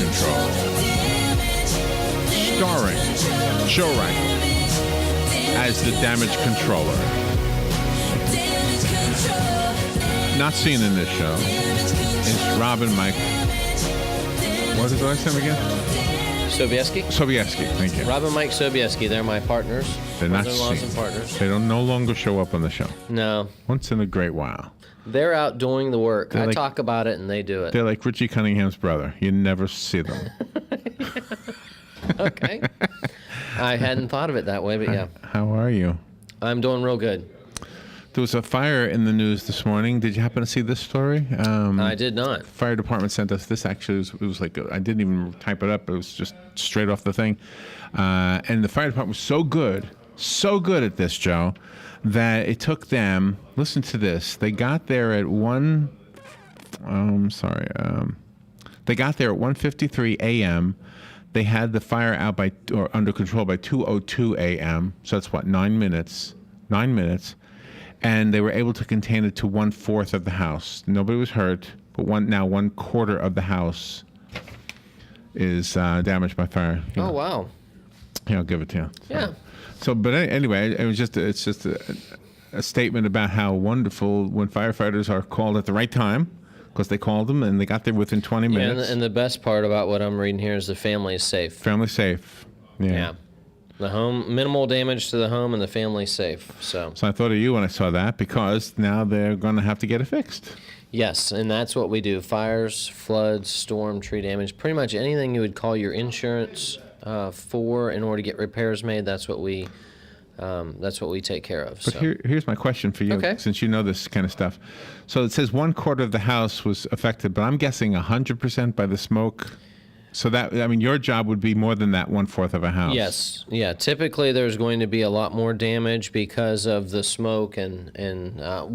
Control. Starring Joe Reichel as the damage controller. Not seen in this show is Robin Mike. What is the last name again? Sobieski, thank you. Robin, Mike Sobieski, they're my partners. They're not brother-in-laws seen. and partners. They don't no longer show up on the show. No. Once in a great while. They're out doing the work. They're I like- talk about it and they do it. They're like Richie Cunningham's brother. You never see them. Okay. I hadn't thought of it that way, but yeah. How are you? I'm doing real good. There was a fire in the news this morning. Did you happen to see this story? I did not. Fire department sent us this. Actually, it was like I didn't even type it up. It was just straight off the thing. And the fire department was so good at this, Joe, that it took them. Listen to this. They got there at They got there at 1:53 a.m. They had the fire out or under control by 2:02 a.m. So that's what 9 minutes. 9 minutes. And they were able to contain it to 1/4 of the house. Nobody was hurt, but 1/4 of the house is damaged by fire. Oh, wow. Yeah, I'll give it to you. Yeah. So, but anyway, it's just a statement about how wonderful when firefighters are called at the right time, because they called them and they got there within 20 minutes. Yeah, and the best part about what I'm reading here is the family is safe. Family safe. Yeah. The home, minimal damage to the home, and the family's safe. So I thought of you when I saw that, because now they're going to have to get it fixed. yes, and that's what we do: fires, floods, storm, tree damage, pretty much anything you would call your insurance for in order to get repairs made. That's what we take care of. But here's my question for you, Okay. since you know this kind of stuff. So it says 1/4 of the house was affected, but I'm guessing 100% by the smoke. So that, I mean, your job would be more than that 1/4 of a house. Yes, yeah. Typically, there's going to be a lot more damage because of the smoke and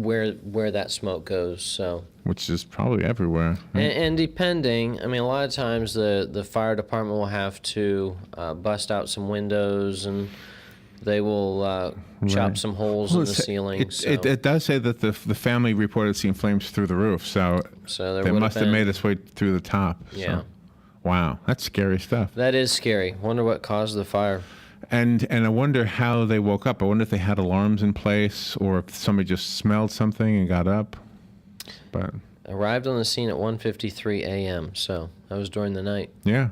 where that smoke goes. So, Which is probably everywhere. Right? and depending, I mean, a lot of times the fire department will have to bust out some windows, and they will chop Right. some holes in the ceiling. It does say that the family reported seeing flames through the roof, so there they would must have made its way through the top. Yeah. So. Wow, that's scary stuff. That is scary. Wonder what caused the fire. And I wonder how they woke up. I wonder if they had alarms in place, or if somebody just smelled something and got up. But Arrived on the scene at 1:53 a.m. So that was during the night. yeah.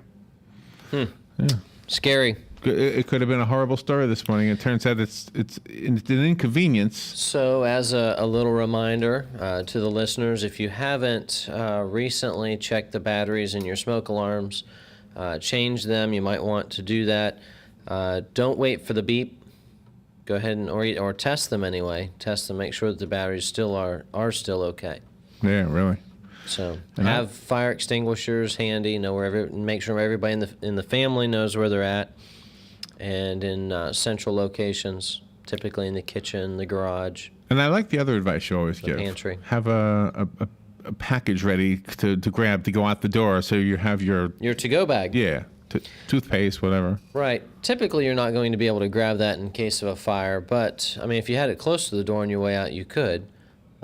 Scary. It could have been a horrible story this morning. It turns out it's an inconvenience. So, as a little reminder to the listeners, if you haven't recently checked the batteries in your smoke alarms, change them. You might want to do that. Don't wait for the beep. Go ahead or test them anyway. Test them. Make sure that the batteries still are still okay. Yeah, really. So have fire extinguishers handy. Make sure everybody in the family knows where they're at. And in central locations, typically in the kitchen, the garage. And I like the other advice you always give. Pantry. Have a package ready to grab to go out the door, so you have your to-go bag. Yeah, toothpaste, whatever. Right. Typically, you're not going to be able to grab that in case of a fire, but, I mean, if you had it close to the door on your way out, you could.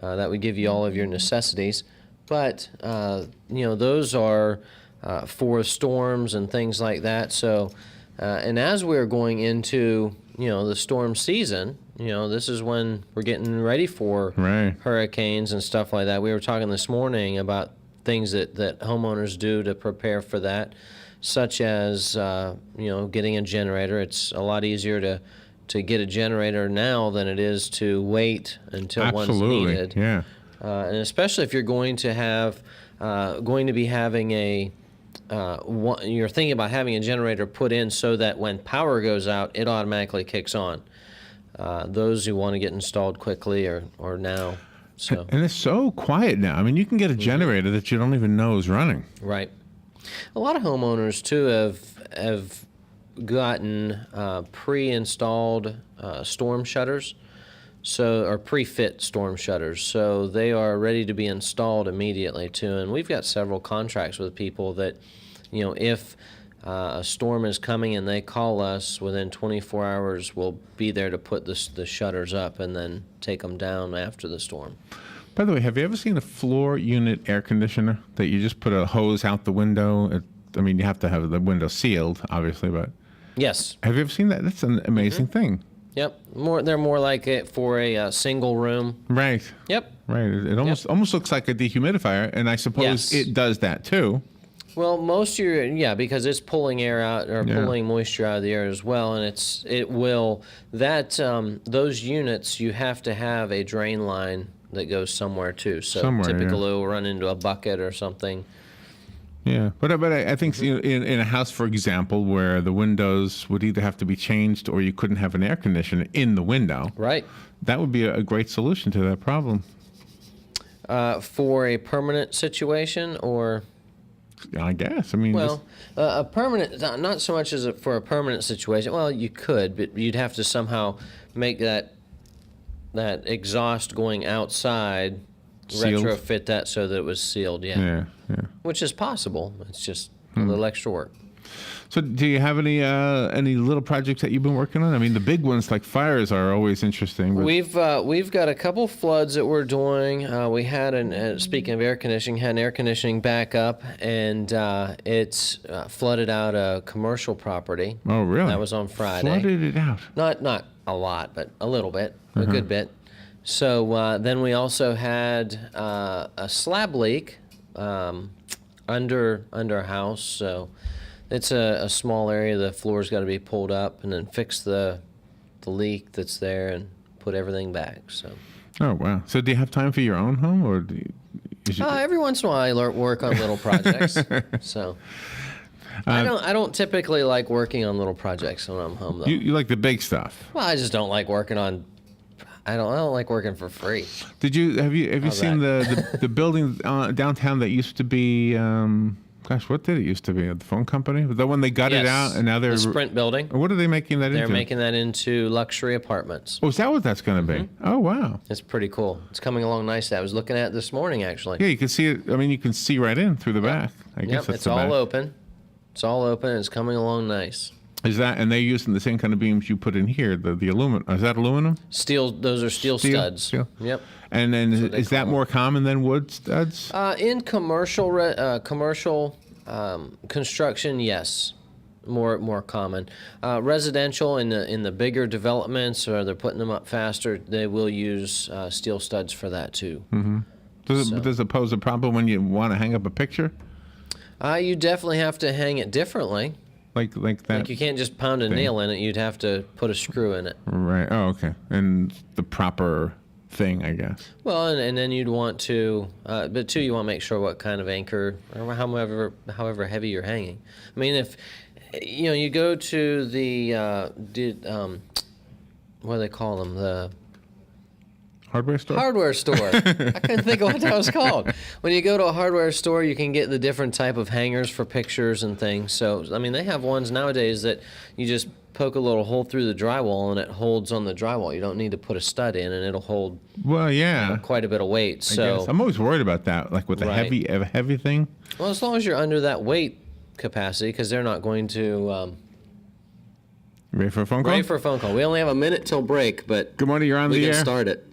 That would give you all of your necessities. But, those are for storms and things like that. So, and as we're going into, the storm season, this is when we're getting ready for hurricanes and stuff like that. We were talking this morning about things that homeowners do to prepare for that, such as, getting a generator. It's a lot easier to get a generator now than it is to wait until one's needed. Yeah. And especially if you're going to be having you're thinking about having a generator put in so that when power goes out, it automatically kicks on. Those who want to get installed quickly or now. So. And it's so quiet now. I mean, you can get a generator that you don't even know is running. Right. A lot of homeowners too have gotten pre-installed storm shutters, or pre-fit storm shutters. So they are ready to be installed immediately too. And we've got several contracts with people that, if a storm is coming and they call us within 24 hours, we'll be there to put the shutters up and then take them down after the storm. By the way, have you ever seen a floor unit air conditioner that you just put a hose out the window? It I mean, you have to have the window sealed, obviously, but Yes. have you ever seen that? That's an amazing thing. Yep. They're more like it for a single room. Right. Yep. Right. It almost looks like a dehumidifier, and I suppose Yes. it does that too. Well, most of your because it's pulling air out or pulling moisture out of the air as well, and those units you have to have a drain line that goes somewhere too. So typically it'll run into a bucket or something. Yeah, but I think in a house, for example, where the windows would either have to be changed or you couldn't have an air conditioner in the window. Right. That would be a great solution to that problem. For a permanent situation, or I guess. I mean, a permanent, not so much as for a permanent situation. Well, you could, but you'd have to somehow make that exhaust going outside sealed. retrofit that so that it was sealed. Yeah. Which is possible. It's just a little extra work. So, do you have any little projects that you've been working on? I mean, the big ones like fires are always interesting. But We've got a couple floods that we're doing. We had speaking of air conditioning, had an air conditioning backup, and it's flooded out a commercial property. Oh, really? That was on Friday. Flooded it out. Not a lot, but a little bit, a good bit. So then we also had a slab leak under a house. So it's a small area. The floor's got to be pulled up and then fix the leak that's there and put everything back. So. Oh, wow. So do you have time for your own home, or do you every once in a while I work on little projects. So I don't typically like working on little projects when I'm home, though. You like the big stuff? Well, I just don't like working on. I don't like working for free. Have you seen the building downtown that used to be? Gosh, what did it used to be? The phone company? The one they gutted out, and now they're the Sprint building. What are they making that into? They're making that into luxury apartments. Oh, is that what that's going to be? Oh, wow. It's pretty cool. It's coming along nicely. I was looking at it this morning, actually. Yeah, you can see it. I mean, you can see right in through the back. I guess that's it's the all back. open. It's all open. And it's coming along nice. Is that, and they're using the same kind of beams you put in here, the aluminum. Is that aluminum? Steel. Those are steel studs. Steel? Yep. And then is that more common than wood studs? In commercial construction, yes, more common. Residential in the bigger developments, or they're putting them up faster, they will use steel studs for that too. Mm-hmm. Does it pose a problem when you want to hang up a picture? You definitely have to hang it differently. Like that. Like you can't just pound a nail in it. You'd have to put a screw in it. Right. Oh, okay. And the proper thing, I guess. Well, and then you'd want to, but too, you want to make sure what kind of anchor or however heavy you're hanging. I mean, if you go to the what do they call them, the hardware store? Hardware store. I couldn't think of what that was called. When you go to a hardware store, you can get the different type of hangers for pictures and things. So, I mean, they have ones nowadays that you just poke a little hole through the drywall and it holds on the drywall. You don't need to put a stud in, and it'll hold quite a bit of weight. So I'm always worried about that, like with a heavy thing. Well, as long as you're under that weight capacity, because they're not going to... Ready for a phone call? Ready for a phone call. We only have a minute till break, but good morning, you're on the air. We can start it.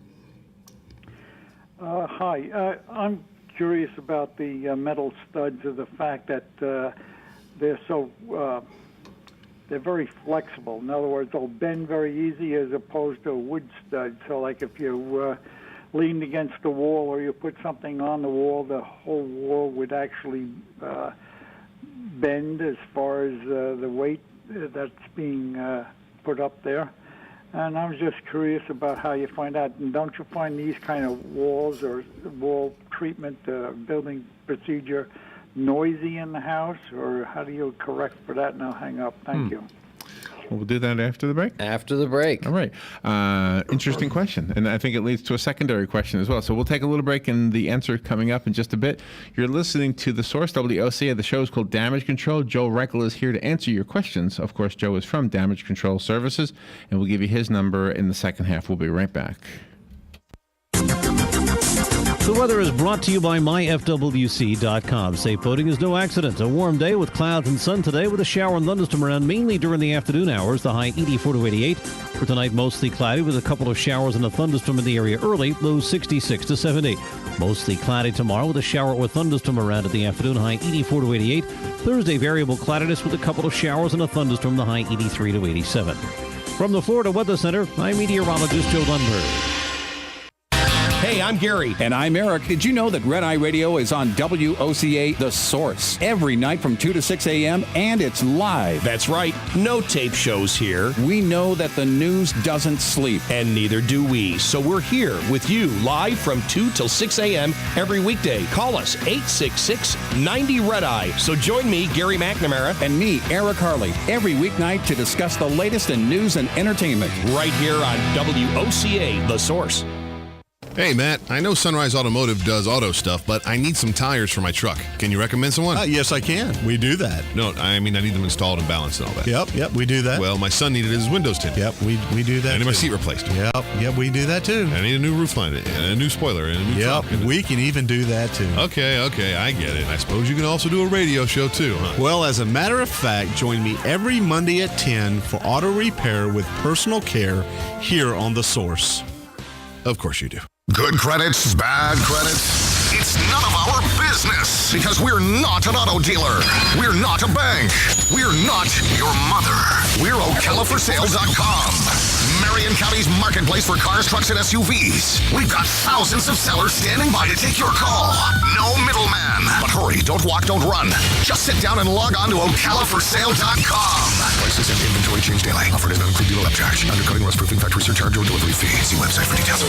Hi. I'm curious about the metal studs, of the fact that they're so they're very flexible. In other words, they'll bend very easy as opposed to a wood stud. So, like if you leaned against the wall or you put something on the wall, the whole wall would actually bend as far as the weight that's being put up there. And I was just curious about how you find out. And don't you find these kind of walls or wall treatment, building procedure, noisy in the house? Or how do you correct for that? And I'll hang up. Thank you. We'll do that after the break. After the break. All right. Interesting question. And I think it leads to a secondary question as well. So we'll take a little break, and the answer coming up in just a bit. You're listening to The Source, WOCA. The show is called Damage Control. Joe Reichel is here to answer your questions. Of course, Joe is from Damage Control Services, and we'll give you his number in the second half. We'll be right back. The weather is brought to you by myfwc.com. Safe boating is no accident. A warm day with clouds and sun today with a shower and thunderstorm around mainly during the afternoon hours. The high 84 to 88. For tonight, mostly cloudy with a couple of showers and a thunderstorm in the area early. Low 66 to 70. Mostly cloudy tomorrow with a shower or thunderstorm around at the afternoon. High 84 to 88. Thursday, variable cloudiness with a couple of showers and a thunderstorm. The high 83 to 87. From the Florida Weather Center, I'm meteorologist Joe Lundberg. Hey, I'm Gary. And I'm Eric. Did you know that Red Eye Radio is on WOCA The Source every night from 2 to 6 a.m. and it's live? That's right. No tape shows here. We know that the news doesn't sleep. And neither do we. So we're here with you live from 2 till 6 a.m. every weekday. Call us 866-90-RED-EYE. So join me, Gary McNamara. And me, Eric Harley, every weeknight to discuss the latest in news and entertainment. Right here on WOCA The Source. Hey, Matt, I know Sunrise Automotive does auto stuff, but I need some tires for my truck. Can you recommend someone? Yes, I can. We do that. No, I mean, I need them installed and balanced and all that. Yep, we do that. Well, my son needed his windows tinted. Yep, we do that. I need my too. seat replaced. Yep, we do that too. I need a new roof line, and a new spoiler, and a new trunk. We can even do that too. Okay, I get it. I suppose you can also do a radio show too, huh? Well, as a matter of fact, join me every Monday at 10 for auto repair with personal care here on The Source. Of course you do. Good credits, bad credits. It's none of our business because we're not an auto dealer. We're not a bank. We're not your mother. We're OcalaForSale.com. Marion County's marketplace for cars, trucks, and SUVs. We've got thousands of sellers standing by to take your call. No middleman. But hurry, don't walk, don't run. Just sit down and log on to OcalaForSale.com. Prices and inventory change daily. Offer does not include dealer upcharge. Undercutting, rust proofing, factory surcharge, or delivery fee. See website for details.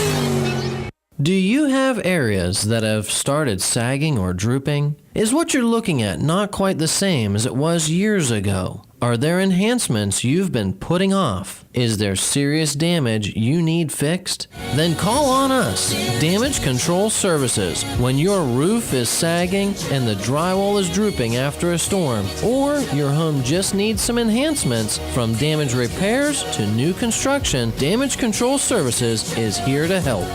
Do you have areas that have started sagging or drooping? Is what you're looking at not quite the same as it was years ago? Are there enhancements you've been putting off? Is there serious damage you need fixed? Then call on us, Damage Control Services, when your roof is sagging and the drywall is drooping after a storm, or your home just needs some enhancements. From damage repairs to new construction, Damage Control Services is here to help.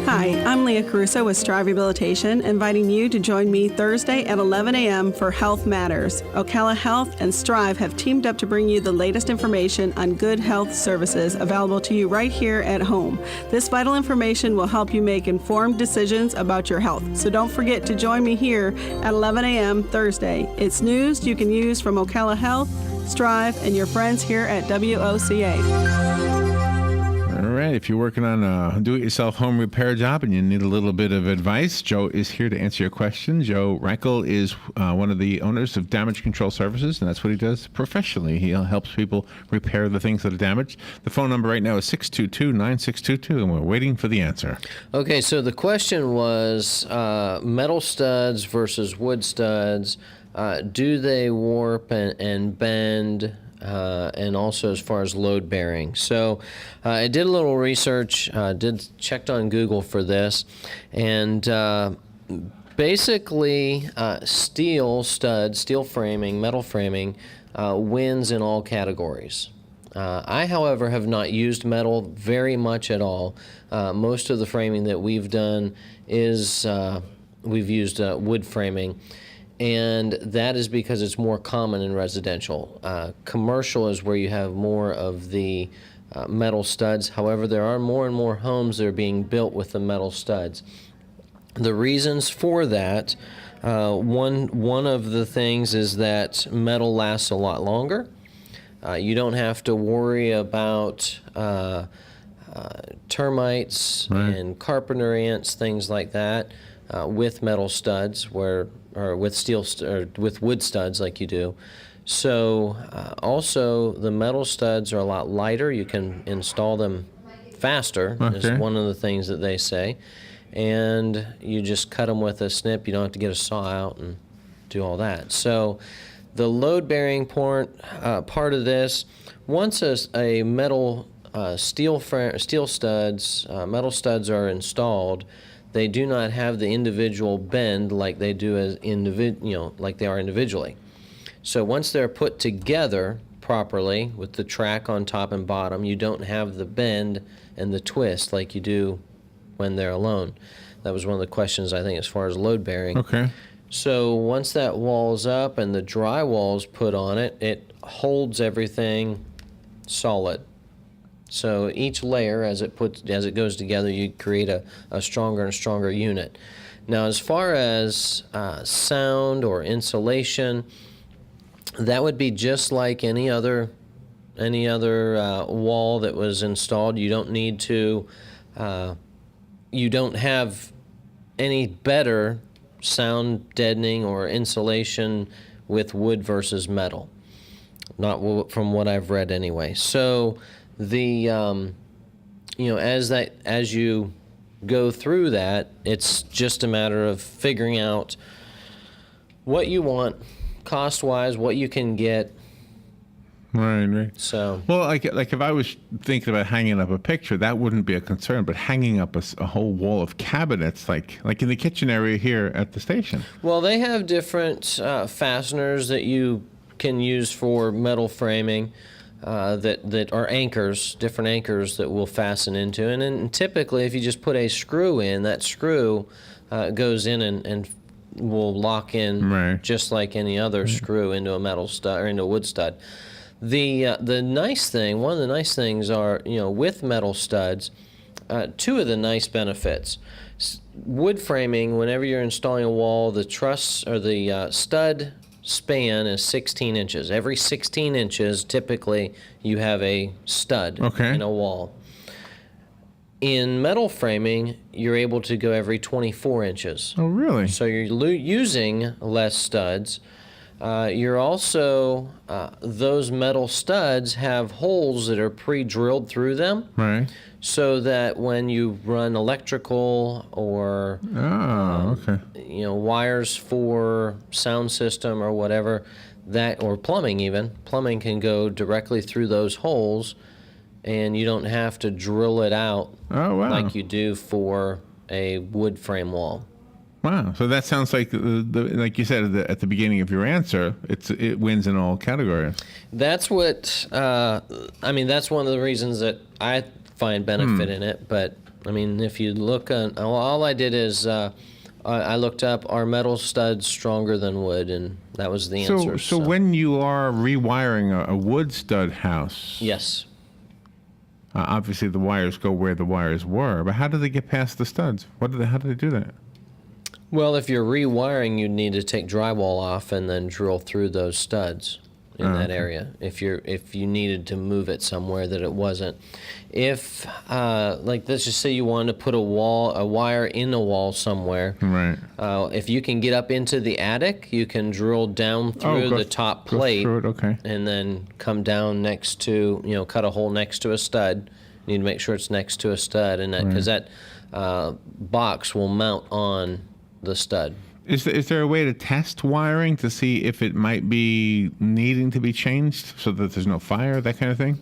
Hi, I'm Leah Caruso with Strive Rehabilitation, inviting you to join me Thursday at 11 a.m. for Health Matters. Ocala Health and Strive have teamed up to bring you the latest information on good health services available to you right here at home. This vital information will help you make informed decisions about your health. So don't forget to join me here at 11 a.m. Thursday. It's news you can use from Ocala Health, Strive, and your friends here at WOCA. All right. If you're working on a do-it-yourself home repair job and you need a little bit of advice, Joe is here to answer your questions. Joe Reichel is one of the owners of Damage Control Services, and that's what he does professionally. He helps people repair the things that are damaged. The phone number right now is 622-9622, and we're waiting for the answer. Okay, so the question was metal studs versus wood studs. Do they warp and bend? And also as far as load bearing. So I did a little research, checked on Google for this, and basically steel studs, steel framing, metal framing wins in all categories. I, however, have not used metal very much at all. Most of the framing that we've done is we've used wood framing. And that is because it's more common in residential. Commercial is where you have more of the metal studs. However, there are more and more homes that are being built with the metal studs. The reasons for that, one of the things is that metal lasts a lot longer. You don't have to worry about termites and carpenter ants, things like that, with metal studs, or with wood studs like you do. So also the metal studs are a lot lighter. You can install them faster, is one of the things that they say. And you just cut them with a snip. You don't have to get a saw out and do all that. So the load-bearing part of this, once a metal steel studs, metal studs are installed, they do not have the individual bend like they do like they are individually. So once they're put together properly with the track on top and bottom, you don't have the bend and the twist like you do when they're alone. That was one of the questions, I think, as far as load bearing. Okay. So once that wall's up and the drywall's put on it, it holds everything solid. So each layer, as it goes together, you create a stronger and stronger unit. Now, as far as sound or insulation, that would be just like any other wall that was installed. You don't need to. You don't have any better sound deadening or insulation with wood versus metal. Not from what I've read anyway. So the as you go through that, it's just a matter of figuring out what you want cost-wise, what you can get. Right. So, well, like if I was thinking about hanging up a picture, that wouldn't be a concern. But hanging up a whole wall of cabinets, like in the kitchen area here at the station. Well, they have different fasteners that you can use for metal framing that are anchors, different anchors that will fasten into. And then typically, if you just put a screw in, that screw goes in and will lock in just like any other screw into a metal stud or into a wood stud. The nice thing, one of the nice things are, with metal studs, two of the nice benefits. Wood framing, whenever you're installing a wall, the truss or the stud span is 16 inches. Every 16 inches, typically, you have a stud in a wall. In metal framing, you're able to go every 24 inches. Oh, really? So you're using less studs. You're also, those metal studs have holes that are pre-drilled through them. Right. So that when you run electrical or wires for sound system or whatever, or plumbing can go directly through those holes, and you don't have to drill it out like you do for a wood frame wall. Wow. So that sounds like, like you said at the beginning of your answer, it wins in all categories. That's what, that's one of the reasons that I find benefit in it. But, if you look on, all I did is I looked up, are metal studs stronger than wood? And that was the answer. So when you are rewiring a wood stud house. Yes. Obviously the wires go where the wires were, but how do they get past the studs? How do they do that? Well, if you're rewiring, you'd need to take drywall off and then drill through those studs in that area. If you needed to move it somewhere that it wasn't. If let's just say you wanted to put a wire in a wall somewhere. Right. If you can get up into the attic, you can drill down through the top plate and then come down next to, cut a hole next to a stud. You need to make sure it's next to a stud, and because that box will mount on the stud. Is there a way to test wiring to see if it might be needing to be changed so that there's no fire, that kind of thing?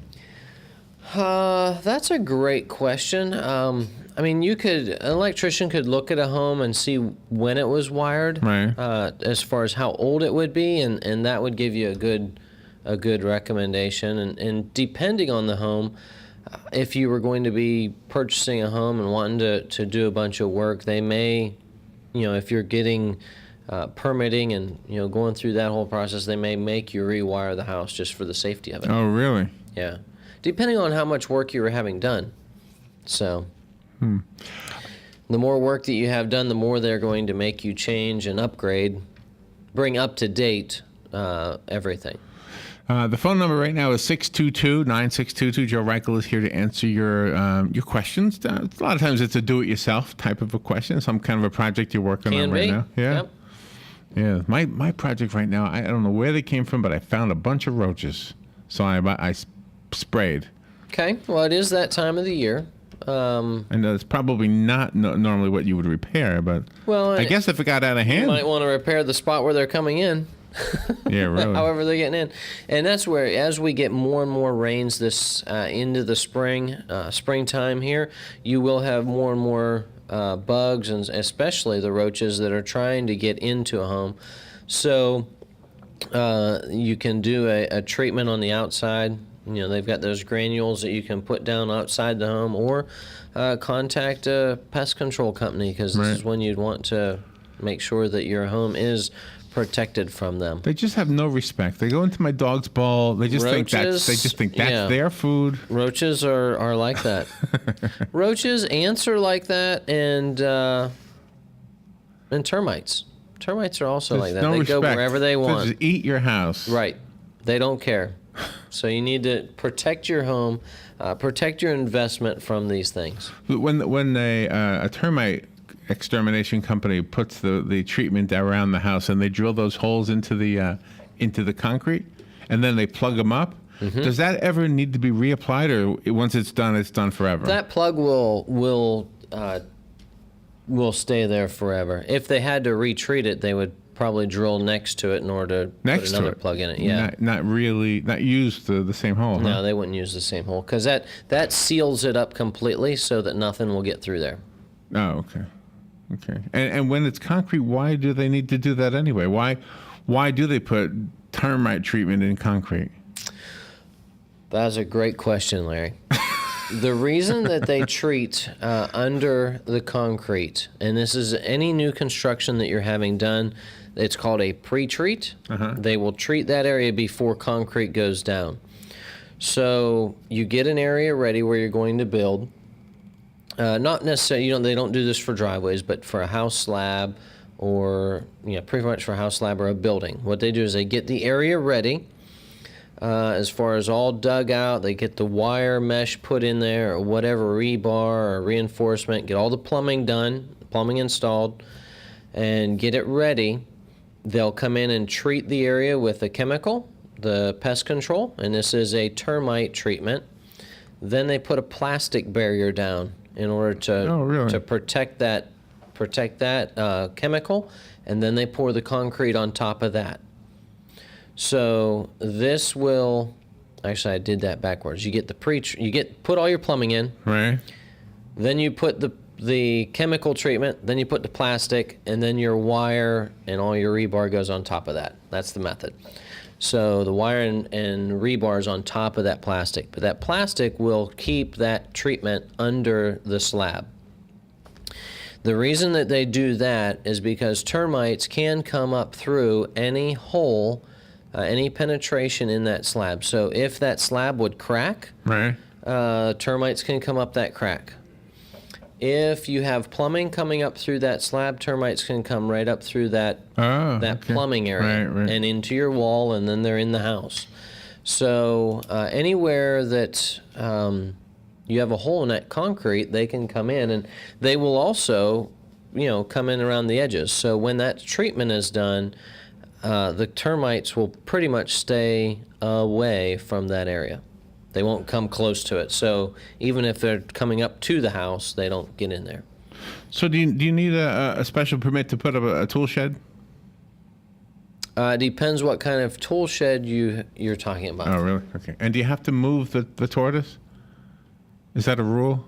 That's a great question. An electrician could look at a home and see when it was wired, as far as how old it would be, and that would give you a good recommendation. And depending on the home, if you were going to be purchasing a home and wanting to do a bunch of work, they may, if you're getting permitting and going through that whole process, they may make you rewire the house just for the safety of it. Oh, really? Yeah, depending on how much work you were having done. So, the more work that you have done, the more they're going to make you change and upgrade, bring up to date everything. The phone number right now is 622-9622. Joe Reichel is here to answer your questions. A lot of times it's a do-it-yourself type of a question, some kind of a project you're working on right now. Yeah. Yep. Yeah. My project right now, I don't know where they came from, but I found a bunch of roaches, so I sprayed. Okay. Well, it is that time of the year. And it's probably not normally what you would repair, but I guess if it got out of hand, you might want to repair the spot where they're coming in. Yeah, really. However they're getting in. And that's where, as we get more and more rains this into the springtime here, you will have more and more bugs, and especially the roaches that are trying to get into a home. So you can do a treatment on the outside They've got those granules that you can put down outside the home, or contact a pest control company, because this is when you'd want to make sure that your home is protected from them. They just have no respect. They go into my dog's bowl. They just think that's their food. Roaches are like that. Roaches, ants are like that, and termites. Termites are also like that. No they respect. Go wherever they want. They just eat your house. Right. They don't care. So you need to protect your home, protect your investment from these things. When a termite extermination company puts the treatment around the house and they drill those holes into the concrete and then they plug them up, does that ever need to be reapplied, or once it's done forever? That plug will stay there forever. If they had to retreat it, they would probably drill next to it in order to put another plug in it. Yeah. Not use the same hole. No, huh? they wouldn't use the same hole, because that seals it up completely so that nothing will get through there. Oh, okay. Okay. And when it's concrete, why do they need to do that anyway? Why do they put termite treatment in concrete? That's a great question, Larry. The reason that they treat under the concrete, and this is any new construction that you're having done, it's called a pre-treat. They will treat that area before concrete goes down. So you get an area ready where you're going to build. Not necessarily, they don't do this for driveways, but for a house slab, or pretty much for a house slab or a building. What they do is they get the area ready, as far as all dug out. They get the wire mesh put in there, or whatever, rebar or reinforcement, get all the plumbing done, plumbing installed, and get it ready. They'll come in and treat the area with a chemical, the pest control, and this is a termite treatment. Then they put a plastic barrier down in order to protect that chemical, and then they pour the concrete on top of that. So this will, actually I did that backwards. You get put all your plumbing in, right? Then you put the chemical treatment, then you put the plastic, and then your wire and all your rebar goes on top of that. That's the method. So the wire and rebar is on top of that plastic, but that plastic will keep that treatment under the slab. The reason that they do that is because termites can come up through any hole, any penetration in that slab. So if that slab would crack, termites can come up that crack. If you have plumbing coming up through that slab, termites can come right up through that plumbing area and into your wall, and then they're in the house. So anywhere that you have a hole in that concrete, they can come in, and they will also, come in around the edges. So when that treatment is done, the termites will pretty much stay away from that area. They won't come close to it. So even if they're coming up to the house, they don't get in there. So do you need a special permit to put up a tool shed? It depends what kind of tool shed you're talking about. Oh, really? Okay. And do you have to move the tortoise? Is that a rule?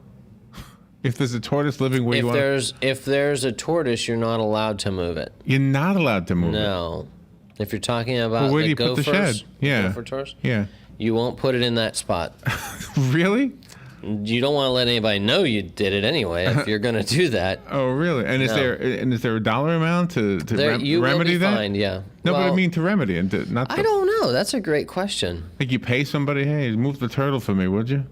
If there's a tortoise living where you want... If there's a tortoise, you're not allowed to move it. You're not allowed to move it? No. If you're talking about where do the you gophers, put the shed? Yeah. Gopher tortoise, yeah. You won't put it in that spot. Really? You don't want to let anybody know you did it anyway if you're going to do that. Oh, really? And is there a dollar amount to you remedy will be that? Fined, yeah. No, but I mean to remedy and I don't know. That's a great question. Like you pay somebody, hey, move the turtle for me, would you?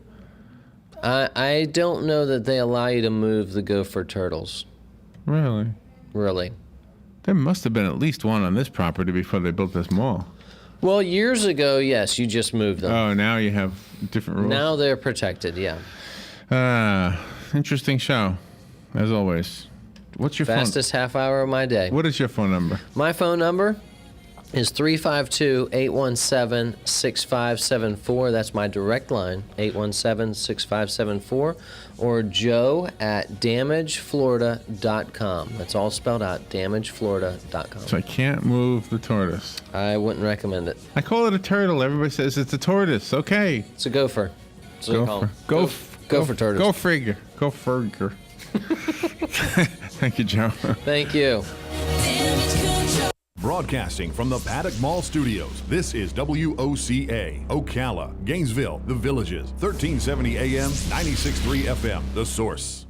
I don't know that they allow you to move the gopher turtles. Really? Really. There must have been at least one on this property before they built this mall. Well, years ago, yes, you just moved them. Oh, now you have different rules? Now they're protected, yeah. Interesting show, as always. What's your fastest half hour of my day? What is your phone number? My phone number is 352-817-6574. That's my direct line, 817-6574. Or joe@damageflorida.com. That's all spelled out, damageflorida.com. So I can't move the tortoise. I wouldn't recommend it. I call it a turtle. Everybody says it's a tortoise. Okay. It's a gopher. Gopher turtles. Go figure. Go figure. Thank you, Joe. Thank you. Broadcasting from the Paddock Mall Studios, this is WOCA, Ocala, Gainesville, The Villages, 1370 AM, 96.3 FM, The Source.